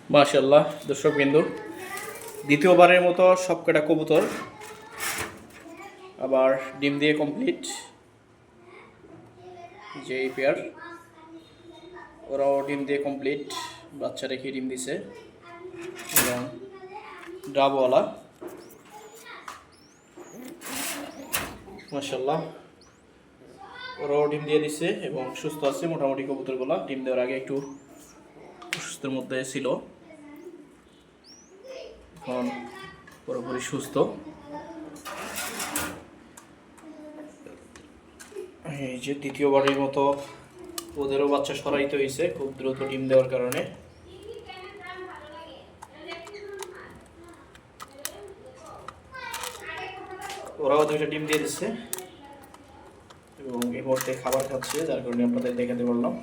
মাশাআল্লাহ দর্শকবৃন্দ, দ্বিতীয়বারের মতো সবকটা কবুতর আবার ডিম দিয়ে কমপ্লিট। যে এই পেয়ার ওরাও ডিম দিয়ে কমপ্লিট, বাচ্চা রেখে ডিম দিছে এবং ডাবওয়ালা মাশাআল্লাহ ওরাও ডিম দিয়ে দিছে এবং সুস্থ আছে। মোটামুটি কবুতরগুলো ডিম দেওয়ার আগে একটু অসুস্থের মধ্যে ছিল, এখন পুরোপুরি সুস্থ। এই যে দ্বিতীয়বারের মতো ওদেরও বাচ্চা সরাইতে হয়েছে খুব দ্রুত ডিম দেওয়ার কারণে। ওরাও দুইটা ডিম দিয়ে দিচ্ছে এবং এই মুহূর্তে খাবার খাচ্ছে, যার কারণে আপনাদের দেখাতে পারলাম।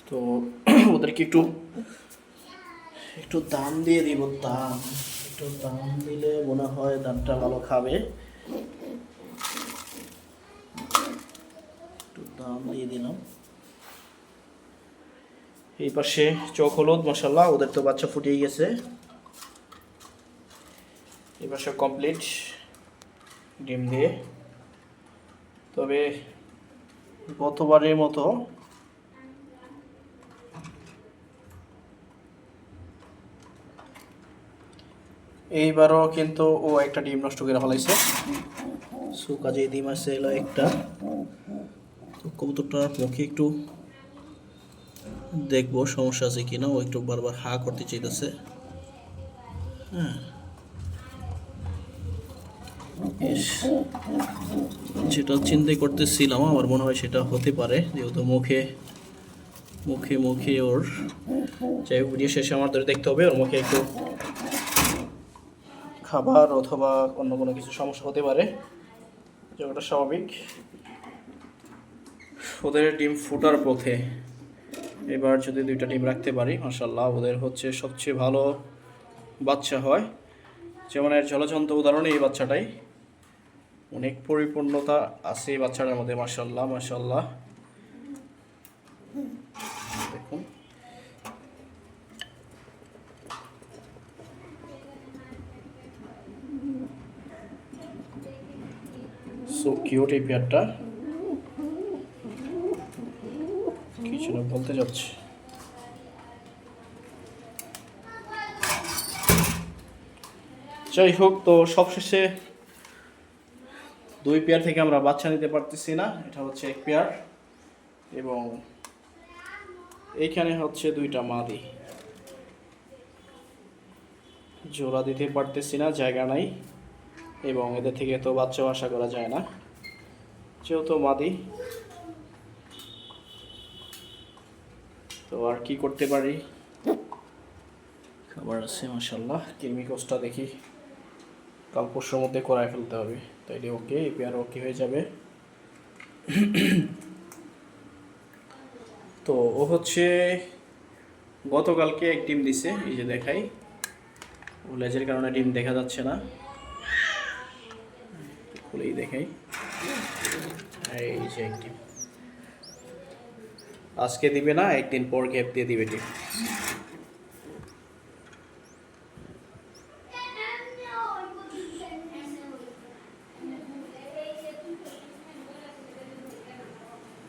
তো ওদেরকে একটু একটু দাম দিয়ে দিব, একটু দাম দিলে মনে হয় দামটা ভালো খাবে। একটু দাম দিয়ে দিলাম। এই পাশে চোখ হলুদ মাশাআল্লাহ, ওদের তো বাচ্চা ফুটিয়ে গেছে। এই পাশে কমপ্লিট ডিম দিয়ে। তবে গতবারের মতো এইবারও কিন্তু ও একটা ডিম নষ্ট করে ফেলাইছে। কাজে ডিম আছে এলো একটা। তো কবুতরটার মুখে একটু দেখবো সমস্যা আছে কিনা, ও একটু বারবার হা করতে চাইতেছে। হ্যাঁ, যেটা চিন্তা করতেছিলাম আমার মনে হয় সেটা হতে পারে, যেহেতু মুখে মুখে মুখে ওর, যাই হোক ভিডিও শেষে আমার ধরে দেখতে হবে, ওর মুখে একটু খাবার অথবা অন্য কোনো কিছু সমস্যা হতে পারে, যেটা স্বাভাবিক। ওদের ডিম ফুটার পথে, এবার যদি দুইটা ডিম রাখতে পারি মাশাআল্লাহ ওদের হচ্ছে সবচেয়ে ভালো বাচ্চা হয়। যেমন এর জলজন্ত উদাহরণ এই বাচ্চাটাই, অনেক পরিপূর্ণতা আছে এই বাচ্চাটার মধ্যে মাশাআল্লাহ মাশাআল্লাহ। দেখুন সো কিউট এই পেয়ারটা। কিছু না বলতে যাচ্ছে, যাই হোক। তো সবশেষে দুই পেয়ার থেকে আমরা বাচ্চা নিতে পারতেছি না, এটা হচ্ছে এক পেয়ার এবং এইখানে হচ্ছে দুইটা মাদি। জোড়া দিতে পারতেছি না, জায়গা নাই এবং এদের থেকে তো বাচ্চাও আশা করা যায় না, যেহেতু মাদি। তো আর কি করতে পারি, খাবার আছে মাশাআল্লাহ। কৃমি কোষটা দেখি কাল পরশুর মধ্যে করায় ফেলতে হবে, তাইলে ওকে এই পেয়ার ওকে হয়ে যাবে। তো ও হচ্ছে গতকালকে এক ডিম দিছে, এই যে দেখাই, ও লেজের কারণে ডিম দেখা যাচ্ছে না, খুলেই দেখাই। এই যে এক ডিম আজকে দিবে না, একদিন পর গ্যাপ দিয়ে দিবে ডিম।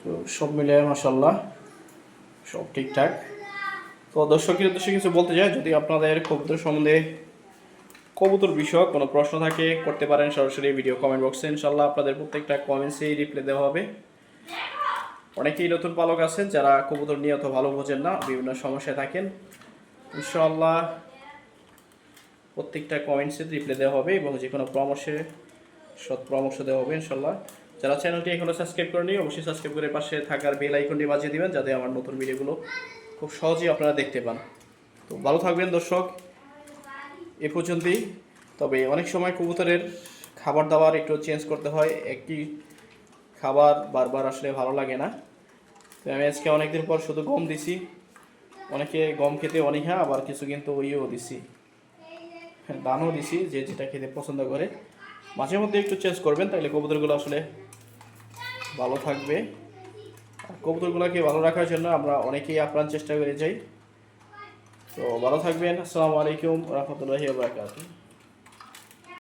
তো সব মিলে মাশাআল্লাহ সব ঠিকঠাক। তো দর্শকের উদ্দেশ্যে কিছু বলতে চাই, যদি আপনাদের কবুতর সম্বন্ধে কবুতর বিষয়ক কোনো প্রশ্ন থাকে করতে পারেন সরাসরি ভিডিও কমেন্ট বক্সে, ইনশাআল্লাহ আপনাদের প্রত্যেকটা কমেন্টসেই রিপ্লাই দেওয়া হবে। অনেকেই নতুন পালক আছেন যারা কবুতর নিয়ে অত ভালো বোঝেন না, বিভিন্ন সমস্যায় থাকেন, ইনশাআল্লাহ প্রত্যেকটা কমেন্টসে রিপ্লাই দেওয়া হবে এবং যে কোনো পরামর্শে সৎ পরামর্শ দেওয়া হবে ইনশাআল্লাহ। যারা চ্যানেলটি এখনও সাবস্ক্রাইব করেনি অবশ্যই সাবস্ক্রাইব করে পাশে থাকার বেল আইকনটি বাজিয়ে দিবেন, যাতে আমার নতুন ভিডিওগুলো খুব সহজেই আপনারা দেখতে পান। তো ভালো থাকবেন দর্শক, এ পর্যন্তই। তবে অনেক সময় কবুতরের খাবার দাবার একটু চেঞ্জ করতে হয়, একই খাবার বারবার আসলে ভালো লাগে না। তো আমি আজকে অনেকদিন পর শুধু গম দিছি, অনেকে গম খেতে অনীহা, আবার কিছু কিন্তু ইয়েও দিছি, দানও দিছি, যে যেটা খেতে পছন্দ করে। মাঝে মধ্যে একটু চেঞ্জ করবেন, তাইলে কবুতরগুলো আসলে ভালো থাকবে। আর কবুতরগুলোকে ভালো রাখার জন্য আমরা অনেকেই আপ্রাণ চেষ্টা করে যাই। তো ভালো থাকবেন। আসসালামু আলাইকুম রহমতুল্লাহি ওয়া বারাকাতুহু।